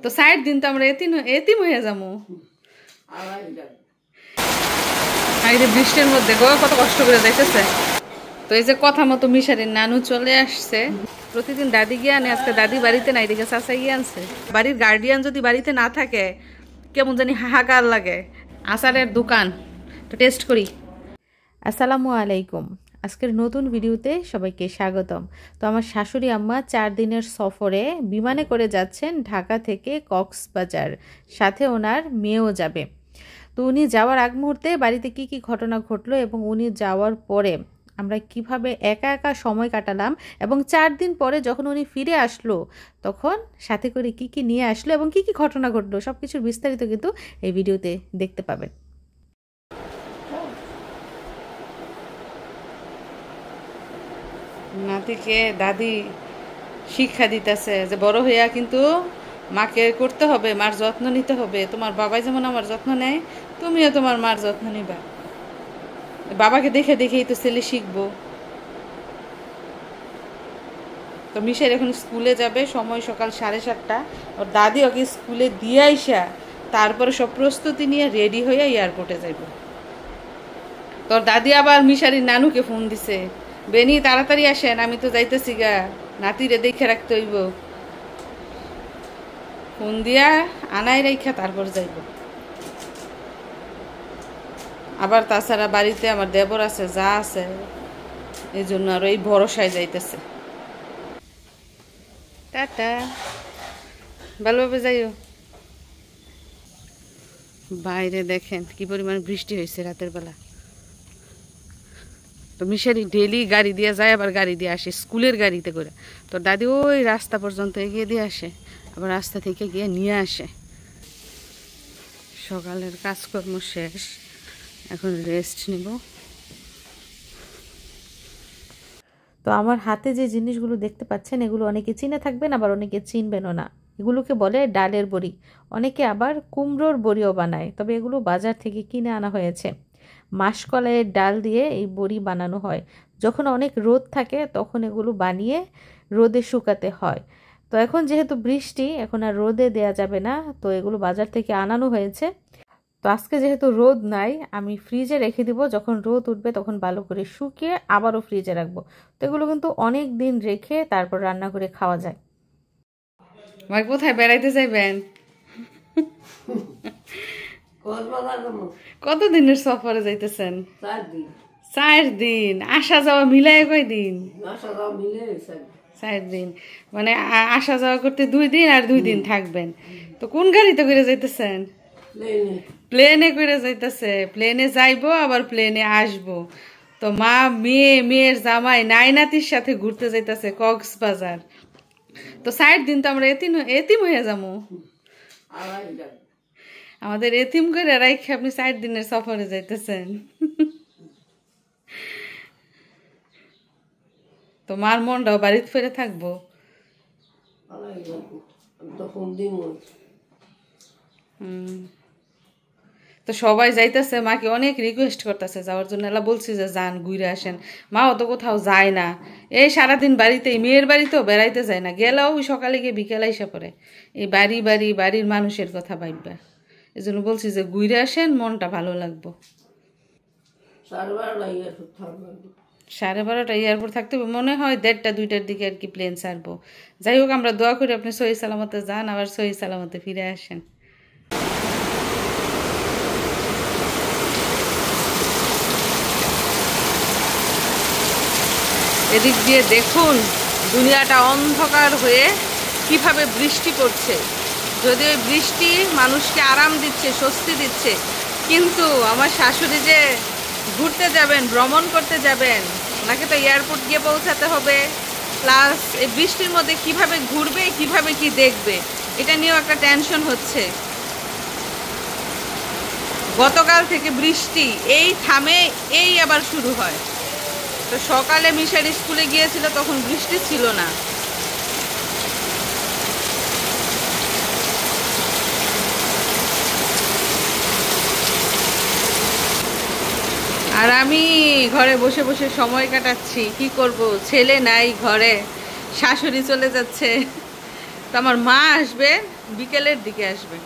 তো 60 দিন তো আমরা এতিম হয়ে যাবো। এই যে বৃষ্টির মধ্যে গো কত কষ্ট করে যাইতেছে। তো এই যে কথা মতো মিশারির নানু চলে আসছে। প্রতিদিন দাদি গিয়ে আনে, আজকে দাদি বাড়িতে নাই দেখে চাচা গিয়ে আনছে। বাড়ির গার্ডিয়ান যদি বাড়িতে না থাকে কেমন জানি হাহাকার লাগে। আচারের দোকান, তো টেস্ট করি। আসসালামু আলাইকুম, আজকের নতুন ভিডিওতে সবাইকে স্বাগতম। তো আমার শাশুড়ি আম্মা 4 দিনের সফরে বিমানে করে যাচ্ছেন ঢাকা থেকে কক্সবাজার, সাথে ওনার মেয়েও যাবে। তো উনি যাওয়ার আগ মুহূর্তে বাড়িতে কি কি ঘটনা ঘটলো এবং উনি যাওয়ার পরে আমরা কিভাবে একা একা সময় কাটালাম, এবং 4 দিন পরে যখন উনি ফিরে আসলো তখন সাথে করে কি কি নিয়ে আসলো এবং কি কি ঘটনা ঘটলো সব কিছুর বিস্তারিত কিন্তু এই ভিডিওতে দেখতে পাবেন। নাতিকে দাদি শিক্ষা দিতেছে যে বড় হইয়া কিন্তু মাকে করতে হবে, মার যত্ন নিতে হবে। তোমার বাবাই যেমন আমার যত্ন নেয়, তুমিও তোমার মার যত্ন নিবা। বাবাকে দেখে দেখেই তো ছেলে শিখবো। তো মিশের এখন স্কুলে যাবে, সময় সকাল 7:30। ওর দাদি ওকে স্কুলে দিয়ে আইসা তারপরে সব প্রস্তুতি নিয়ে রেডি হইয়া এয়ারপোর্টে যাইব। তোর দাদি আবার মিশারির নানুকে ফোন দিছে, বেনি তাড়াতাড়ি আসেন, আমি তো যাইতেছি গা, নাতিরে দেখে রাখতে হইব। ফোন দিয়া আনাই রাইখা তারপর যাইব। আবার তাছাড়া বাড়িতে আমার দেবর আছে, যা আছে, এই জন্য আরো এই ভরসায় যাইতেছে। টাটা, ভালোভাবে যাইও। বাইরে দেখেন কি পরিমাণ বৃষ্টি হয়েছে রাতের বেলা। তো মিশারি ডেলি গাড়ি দিয়ে যায়, আবার গাড়ি দিয়ে আসে, স্কুলের গাড়িতে করে। তো দাদি ওই রাস্তা পর্যন্ত এগিয়ে দিয়ে আসে, আবার রাস্তা থেকে গিয়ে নিয়ে আসে। সকালের কাজকর্ম শেষ, এখন রেস্ট নিব। তো আমার হাতে যে জিনিসগুলো দেখতে পাচ্ছেন এগুলো অনেকে চিনে থাকবেন, আবার অনেকে চিনবেনও না। এগুলোকে বলে ডালের বড়ি, অনেকে আবার কুমড়োর বড়িও বানায়, তবে এগুলো বাজার থেকে কিনে আনা হয়েছে। মাসকলাইয়ের ডাল দিয়ে এই বড়ি বানানো হয়। যখন অনেক রোদ থাকে তখন এগুলো বানিয়ে রোদে শুকাতে হয়। তো এখন যেহেতু বৃষ্টি, এখন আর রোদে দেয়া যাবে না, তো এগুলো বাজার থেকে আনানো হয়েছে। তো আজকে যেহেতু রোদ নাই, আমি ফ্রিজে রেখে দিব, যখন রোদ উঠবে তখন ভালো করে শুকিয়ে আবারও ফ্রিজে রাখবো। তো এগুলো কিন্তু অনেক দিন রেখে তারপর রান্না করে খাওয়া যায়। ভাই কোথায় বেড়াইতে যাইবেন? কত দিনের সফরে যাইতেছেন? 4 দিন। আসা যাওয়া মিলাই কয়দিন? 4 দিন, মানে আসা যাওয়া করতে 2 দিন আর 2 দিন থাকবেন। তো কোন গাড়িতে করে যাইতেছেন? প্লেনে করে যাইতেছে। প্লেনে যাইবো আবার প্লেনে আসবো। তো মা, মেয়ের জামাই, নাতির সাথে ঘুরতে যাইতেছে কক্সবাজার। তো 60 দিন তো আমরা এতিম হয়ে যাবো। আমাদের এতিম করে রাইখে আপনি 60 দিনের সফরে যাইতেছেন। তো মার মনটাও বাড়িতে ফিরে থাকবো। তো সবাই যাইতেছে, মাকে অনেক রিকোয়েস্ট করতেছে যাওয়ার জন্য। এলা বলছি যে যান, ঘুরে আসেন। মাও তো কোথাও যায় না, এই সারাদিন বাড়িতেই, মেয়ের বাড়িতেও বেড়াইতে যায় না, গেলেও সকালে গিয়ে বিকেলে এসে পড়ে। এই বাড়ির মানুষের কথা ভাববা, এই জন্য বলছি যে ঘুরে আসেন, মনটা ভালো লাগবো। 12:30 এয়ারপোর্ট থাকতে হবে, মনে হয় 1:30-2টার দিকে আর কি প্লেন ছাড়বো। যাই হোক, আমরা দোয়া করি আপনি সহি সালামতে যান, আবার সহি সালামতে ফিরে আসেন। এদিক দিয়ে দেখুন দুনিয়াটা অন্ধকার হয়ে কিভাবে বৃষ্টি পড়ছে। যদি ওই বৃষ্টি মানুষকে আরাম দিচ্ছে, স্বস্তি দিচ্ছে, কিন্তু আমার শাশুড়ি যে ঘুরতে যাবেন, ভ্রমণ করতে যাবেন, ওনাকে তো এয়ারপোর্ট গিয়ে পৌঁছাতে হবে, প্লাস এই বৃষ্টির মধ্যে কিভাবে ঘুরবে, কিভাবে কি দেখবে, এটা নিয়েও একটা টেনশন হচ্ছে। গতকাল থেকে বৃষ্টি এই থামে, এই আবার শুরু হয়। তো সকালে মিশার স্কুলে গিয়েছিল, তখন বৃষ্টি ছিল না। আর আমি ঘরে বসে বসে সময় কাটাচ্ছি, কি করব, ছেলে নাই ঘরে, শাশুড়ি চলে যাচ্ছে। তো আমার মা আসবে বিকেলের দিকে আসবে।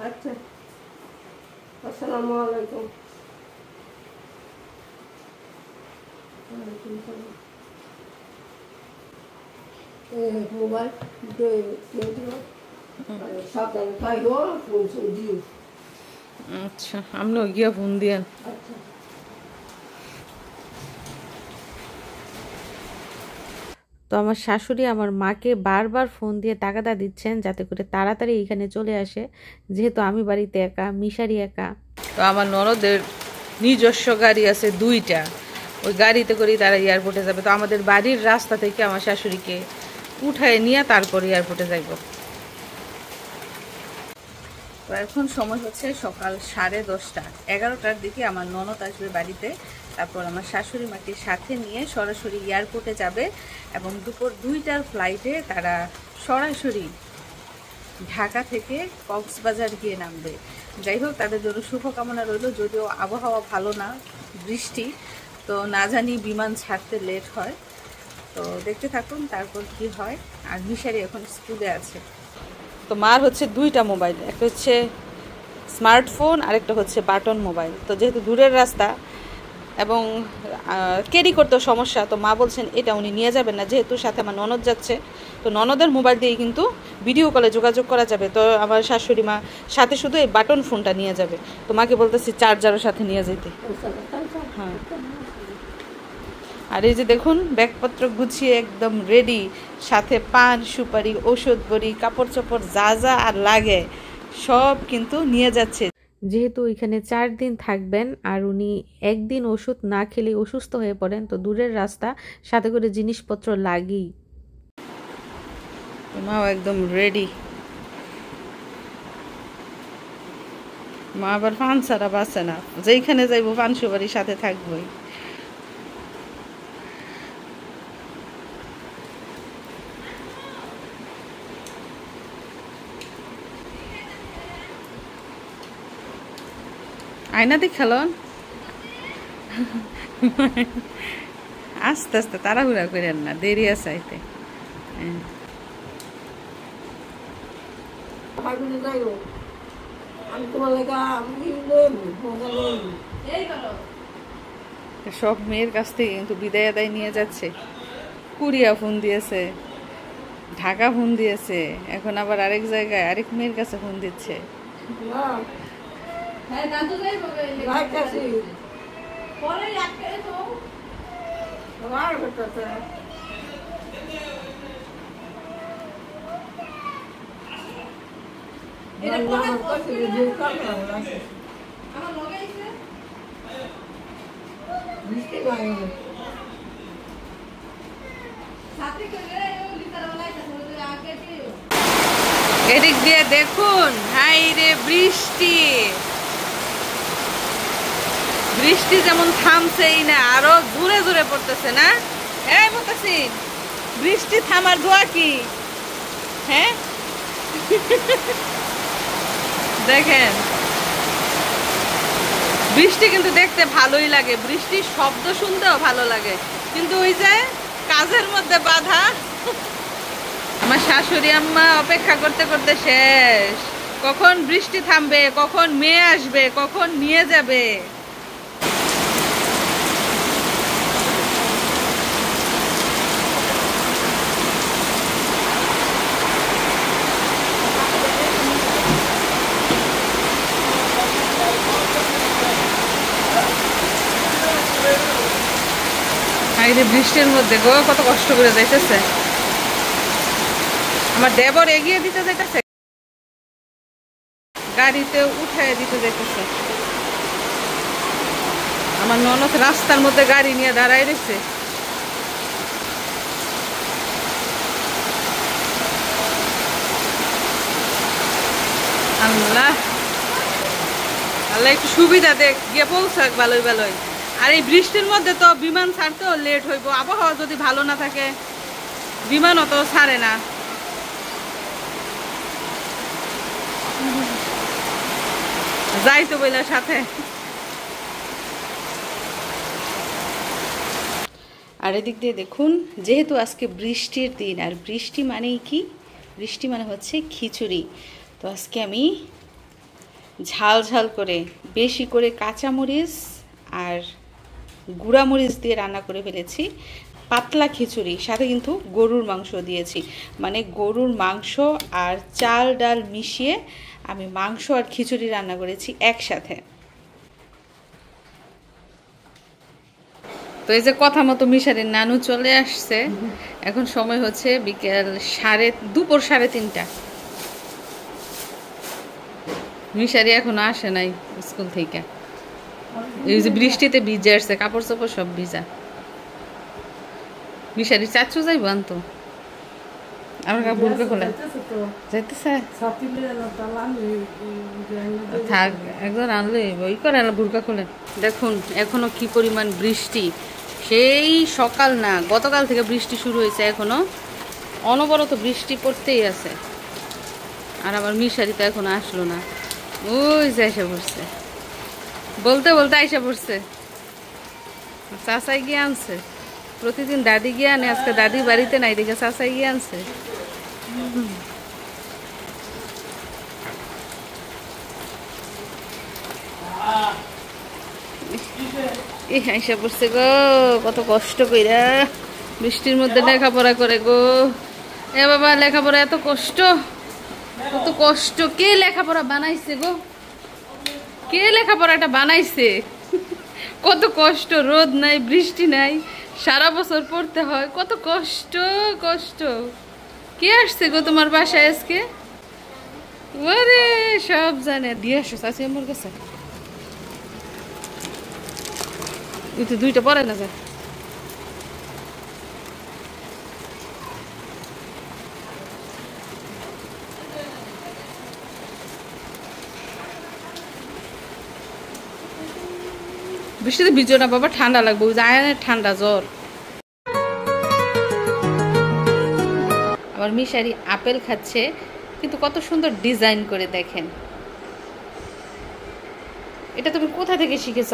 আচ্ছা, আসসালামু আলাইকুম। মোবাইল সাবধানে খাইও, ফোন দিও। আচ্ছা, আমরাও গিয়া ফোন দিয়েন। আচ্ছা। তো আমার শাশুড়ি আমার মাকে বারবার ফোন দিয়ে তাগাদা দিচ্ছেন যাতে করে তাড়াতাড়ি এখানে চলে আসে, যেহেতু আমি বাড়িতে একা, মিশারি একা। তো আমার ননদের নিজস্ব গাড়ি আছে 2টা, ওই গাড়িতে করেই তারা এয়ারপোর্টে যাবে। তো আমাদের বাড়ির রাস্তা থেকে আমার শাশুড়িকে উঠায় নিয়ে তারপর এয়ারপোর্টে যাইব। তো এখন সময় হচ্ছে সকাল 10:30, 11টার দিকে আমার ননদ আসবে বাড়িতে। তারপর আমার শাশুড়ি মাকে সাথে নিয়ে সরাসরি এয়ারপোর্টে যাবে এবং দুপুর 2টার ফ্লাইটে তারা সরাসরি ঢাকা থেকে কক্সবাজার গিয়ে নামবে। যাই হোক, তাদের জন্য শুভকামনা রইল। যদিও আবহাওয়া ভালো না, বৃষ্টি, তো না জানি বিমান ছাড়তে লেট হয়। তো দেখতে থাকুন তারপর কি হয়। আর মিশারি এখন স্কুলে আছে। তো মার হচ্ছে 2টা মোবাইল, একটা হচ্ছে স্মার্টফোন আর একটা হচ্ছে বাটন মোবাইল। তো যেহেতু দূরের রাস্তা এবং ক্যারি করতেও সমস্যা, তো মা বলছেন এটা উনি নিয়ে যাবেন না, যেহেতু সাথে আমার ননদ যাচ্ছে। তো ননদের মোবাইল দিয়েই কিন্তু ভিডিও কলে যোগাযোগ করা যাবে। তো আমার শাশুড়ি মা সাথে শুধু এই বাটন ফোনটা নিয়ে যাবে। তো মাকে বলতেছি চার্জারও সাথে নিয়ে যেতে। হ্যাঁ, আর এই যে দেখুন ব্যাগপত্র গুছিয়ে একদম রেডি, সাথে পান, সুপারি, ওষুধ বড়ি, কাপড় চোপড় যা যা আর লাগে সব কিন্তু নিয়ে যাচ্ছে। যেহেতু এখানে 4 দিন থাকবেন আর উনি একদিন ওষুধ না খেলে অসুস্থ হয়ে পড়েন, তো দূরের রাস্তা, সাথে করে জিনিসপত্র লাগেই। মাও একদম রেডি। মা আবার পান ছাড়া বাঁচে না, যেইখানে যাইবো পান সুপারি সাথে থাকবোই। আয়না দিয়ে খেলন, আস্তে আস্তে তাড়াহুড়া করেন না, দেরি আছে আইতে। সব মেয়ের কাছ থেকে কিন্তু বিদায় আদায় নিয়ে যাচ্ছে। কুরিয়া ফোন দিয়েছে, ঢাকা ফোন দিয়েছে, এখন আবার আরেক জায়গায় আরেক মেয়ের কাছে ফোন দিচ্ছে। এদিক দিয়ে দেখুন, হাই রে বৃষ্টি, বৃষ্টি যেমন থামছেই না, আরো জোরে জোরে পড়তেছে না। এই বলতেছি, বৃষ্টি থামার দোয়া কি? হ্যাঁ, দেখেন বৃষ্টি কিন্তু দেখতে ভালোই লাগে, বৃষ্টির শব্দ শুনতেও ভালো লাগে, কিন্তু ওই যে কাজের মধ্যে বাধা। আমার শাশুড়ি আম্মা অপেক্ষা করতে করতে শেষ, কখন বৃষ্টি থামবে, কখন মেয়ে আসবে, কখন নিয়ে যাবে। বৃষ্টির মধ্যে গো কত কষ্ট করে যাইতেছে। আমার দেবর এগিয়ে দিতে যাইতেছে, গাড়িতে উঠায় দিতে যাইতেছে। আমার ননদ রাস্তার মধ্যে গাড়ি নিয়ে দাঁড়ায় রয়েছে। আল্লাহ আল্লাহ একটু সুবিধা দেখ গিয়ে পৌঁছাক ভালোই ভালোই। আর এই বৃষ্টির মধ্যে তো বিমান ছাড়তেও লেট হইব, আবহাওয়া যদি ভালো না থাকে বিমানও তো ছাড়ে না। যাই তো বইলার সাথে। আর এদিক দিয়ে দেখুন, যেহেতু আজকে বৃষ্টির দিন, আর বৃষ্টি মানেই কি, বৃষ্টি মানে হচ্ছে খিচুড়ি। তো আজকে আমি ঝাল ঝাল করে বেশি করে কাঁচামরিচ আর গুঁড়ামরিচ দিয়ে রান্না করে ফেলেছি পাতলা খিচুড়ি। সাথে কিন্তু গরুর মাংস দিয়েছি, মানে গরুর মাংস আর চাল ডাল মিশিয়ে আমি মাংস আর খিচুড়ি রান্না করেছি একসাথে। তো এই যে কথা মতো মিশারির নানু চলে আসছে। এখন সময় হচ্ছে বিকেল দুপুর 3:30। মিশারি এখনো আসে নাই স্কুল থেকে। এই যে বৃষ্টিতে ভিজে আসছে, কাপড় চোপড় সব ভিজা। মিশারি চাচু যাইব আনতো, আমার বুড়কা খোলে যাইতেছে। থাক একজন আনলে ওই করে বুড়কা খোলে। দেখুন এখনো কি পরিমাণ বৃষ্টি, সেই সকাল না গতকাল থেকে বৃষ্টি শুরু হয়েছে, এখনো অনবরত বৃষ্টি পড়তেই আছে। আর আমার মিশারি তো এখনো আসলো না, ওই যে এসে পড়ছে, বলতে বলতে আইসা পড়ছে। চাচাই গিয়ে আনছে, প্রতিদিন দাদি গিয়ে আনে, আজকে দাদি বাড়িতে নাই দেখে চাচাই গিয়ে আনছে। আইসা পড়ছে গো, কত কষ্ট কইরা বৃষ্টির মধ্যে লেখাপড়া করে গো। এ বাবা লেখাপড়া এত কষ্ট, কত কষ্ট। কে লেখাপড়া বানাইছে গো, কে লেখাপড়াটা বানাইছে? কত কষ্ট, রোদ নাই বৃষ্টি নাই, সারা বছর পড়তে হয়, কত কষ্ট কষ্ট। কে আসছে গো তোমার বাসায় আজকে? ওরে সব জানে, দিয়ে আসো চাচি আমার কাছে। ওই তো 2টা পরে না যায়। বৃষ্টিতে ভিজো না বাবা, ঠান্ডা লাগবে, যায় না ঠান্ডা জ্বর। আমার মিশারি আপেল খাচ্ছে, কিন্তু কত সুন্দর ডিজাইন করে দেখেন। এটা তুমি কোথা থেকে শিখেছ?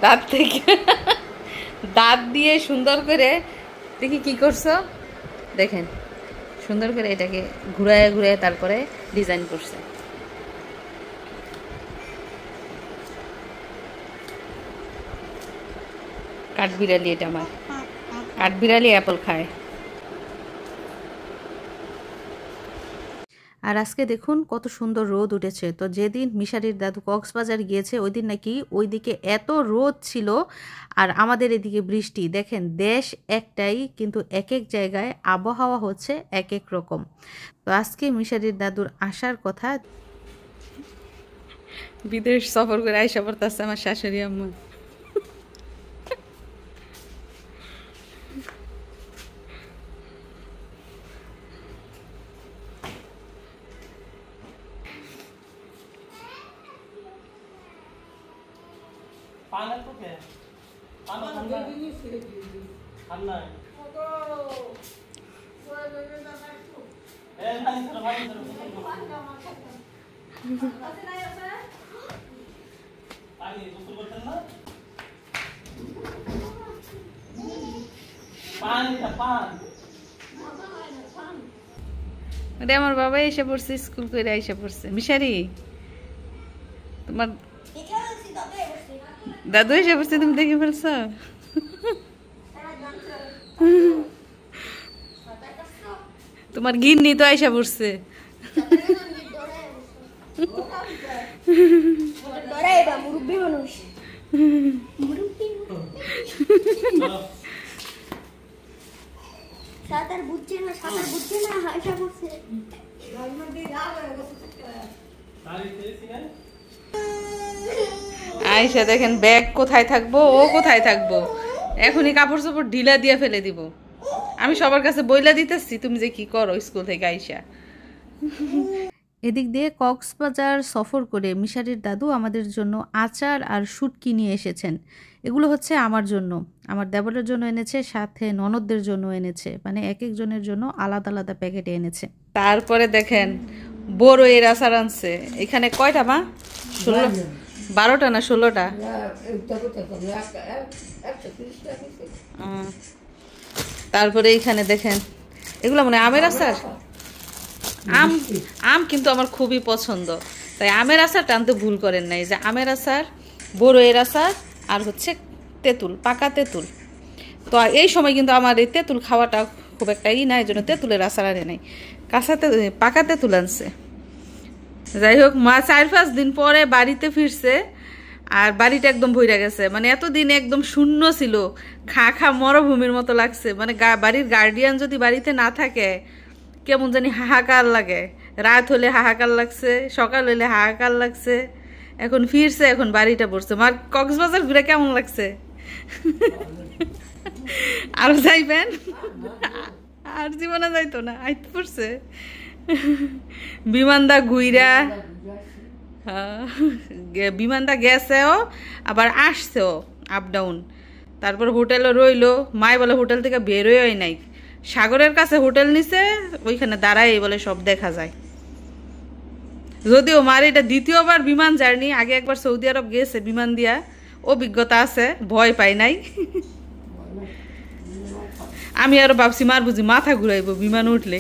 দাঁত থেকে। দাঁত দিয়ে সুন্দর করে দেখি কি করছো, দেখেন সুন্দর করে এটাকে ঘুরায় ঘুরায় তারপরে ডিজাইন করছে। কাঠবিড়ালি, এটা আমার কাঠবিড়ালি অ্যাপল খায়। আর আজকে দেখুন কত সুন্দর রোদ উঠেছে। তো যেদিন মিশারির দাদু কক্সবাজার গিয়েছে ওই দিন নাকি ওইদিকে এত রোদ ছিল, আর আমাদের এদিকে বৃষ্টি। দেখেন দেশ একটাই, কিন্তু এক এক জায়গায় আবহাওয়া হচ্ছে এক এক রকম। তো আজকে মিশারির দাদুর আসার কথা, বিদেশ সফর করে আইসা পড়তেছে আমার শাশুড়ি আম্মু। আমার বাবা এসে পড়ছে, স্কুল করে এসে পড়ছে। মিশারি তোমার দাদু এসে পড়ছে, তুমি দেখে ফেলছো? তোমার গিন্নি তো আইসা পড়ছে। সাঁতার বুঝছে না, সাঁতার বুঝছে না, আইসা পড়ছে। আইসা দেখেন ব্যাগ কোথায় থাকবো, ও কোথায় থাকবো, এখনই কাপড় চোপড় ঢিলা দিয়ে ফেলে দিব। আমি সবার কাছে বইলা দিতেছি, তুমি যে কি করো স্কুল থেকে আইসা। এদিক দিয়ে কক্সবাজার সফর করে মিশারির দাদু আমাদের জন্য আচার আর শুটকি নিয়ে এসেছেন। এগুলো হচ্ছে আমার জন্য, আমার দেবরের জন্য এনেছে, সাথে ননদদের জন্য এনেছে, মানে এক একজনের জন্য আলাদা আলাদা প্যাকেটে এনেছে। তারপরে দেখেন বড়ইয়ের আচার আনছে। এখানে কয়টা মা? 12টা না 16টা? তারপরে এইখানে দেখেন এগুলো মানে আমের আচার। আম কিন্তু আমার খুবই পছন্দ, তাই আমের আচারটা আনতে ভুল করেন নাই। যে আমের আচার, বড়ইয়ের আচার আর হচ্ছে তেঁতুল, পাকা তেঁতুল। তো এই সময় কিন্তু আমার এই তেঁতুল খাওয়াটা খুব একটা নাই, এই জন্য তেঁতুলের আচার আনে নাই, পাকা তেঁতুল আনছে। যাই হোক, মা 4-5 দিন পরে বাড়িতে ফিরছে, আর বাড়িটা একদম ভইরা গেছে। মানে এতদিন একদম শূন্য ছিল, খা মরুভূমির মতো লাগছে। মানে বাড়ির গার্ডিয়ান যদি বাড়িতে না থাকে কেমন জানি হাহাকার লাগে। রাত হলে হাহাকার লাগছে, সকাল হলে হাহাকার লাগছে। এখন ফিরছে, এখন বাড়িটা পড়ছে। মার কক্সবাজার ঘুরে কেমন লাগছে? আরো যাইবেন? আর জীবনে যাইতো না, আইতে পড়ছে। বিমানদা ঘুইরা, বিমানটা গেছেও আবার আসছেও, আপ ডাউন। তারপর হোটেলে রইলো। মাই বলে হোটেল থেকে বেরোয় নাই, সাগরের কাছে হোটেল নিছে, ওইখানে দাঁড়ায় বলে সব দেখা যায়। যদিও মার এটা দ্বিতীয়বার বিমান জার্নি, আগে একবার সৌদি আরব গেছে বিমান দিয়া, অভিজ্ঞতা আছে, ভয় পাই নাই। আমি আরো ভাবছি মার বুঝি মাথা ঘুরাইবো বিমান উঠলে।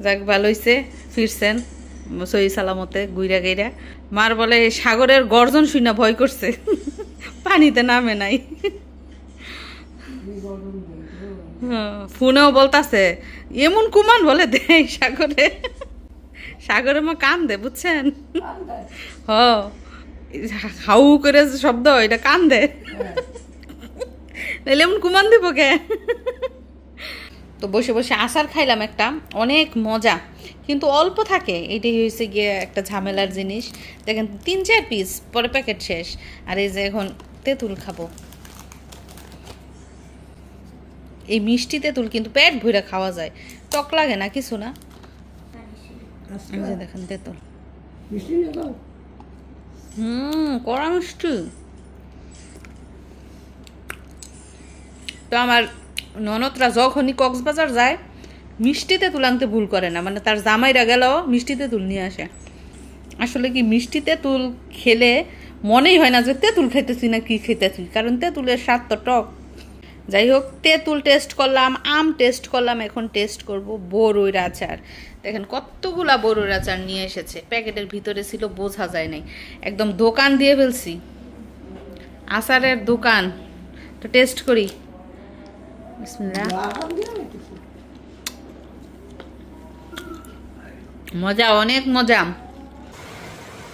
যাক, ভালো হইছে ফিরছেন সহি সালামতে ঘুইরা গাইরা। মার বলে সাগরের গর্জন শুনে ভয় করছে, পানিতে নামে নাই। ফোনেও বলতাছে এমন কুমান বলে দেয় সাগরে, সাগরে মা কান্দে, বুঝছেন? হাউ করে শব্দ, এটা কান্দে, এমন কুমান দিব কে? তো বসে বসে আচার খাইলাম একটা, অনেক মজা, কিন্তু অল্প থাকে। এটাই হয়েছে গিয়ে একটা ঝামেলার জিনিস। দেখেন 3-4 পিস, পরে প্যাকেট শেষ। আর এই যে এখন তেঁতুল খাবো, এই মিষ্টি তেঁতুল কিন্তু পেট ভরে খাওয়া যায়, টক লাগে না কিছু না। এই যে দেখেন তেঁতুল, কড়া মিষ্টি। তো আমার ননদরা যখনই কক্সবাজার যায় মিষ্টি তেঁতুল আনতে ভুল করে না, মানে তার জামাইরা গেলেও মিষ্টি তেঁতুল নিয়ে আসে। আসলে কি মিষ্টি তেঁতুল খেলে মনেই হয় না যে তেঁতুল খাইতেছি না কি খাইতেছি, কারণ তেঁতুলের স্বাদ তো টক। যাই হোক, তেঁতুল টেস্ট করলাম, আম টেস্ট করলাম, এখন টেস্ট করব বড়ইর আচার। দেখেন কতগুলা বড়ইর আচার নিয়ে এসেছে, প্যাকেটের ভিতরে ছিল বোঝা যায় নাই, একদম দোকান দিয়ে ফেলছি, আচারের দোকান। তো টেস্ট করি, বিসমিল্লাহ। মজা, অনেক মজা।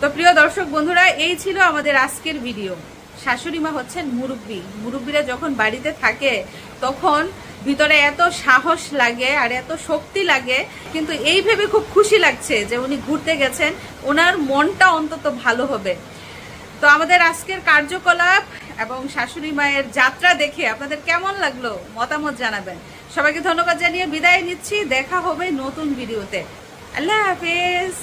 তো প্রিয় দর্শক বন্ধুরা, এই ছিল আমাদের আজকের ভিডিও। শাশুড়ি মা হচ্ছেন মুরব্বী, মুরব্বীরা যখন বাড়িতে থাকে তখন ভিতরে এত সাহস লাগে আর এত শক্তি লাগে, কিন্তু এই ভেবে খুব খুশি লাগছে যে উনি ঘুরতে গেছেন, ওনার মনটা অন্তত ভালো হবে। তো আমাদের আজকের কার্যকলাপ এবং শাশুড়ি মায়ের যাত্রা দেখে আপনাদের কেমন লাগলো মতামত জানাবেন। সবাইকে ধন্যবাদ জানিয়ে বিদায় নিচ্ছি, দেখা হবে নতুন ভিডিওতে। আল্লাহ হাফেজ।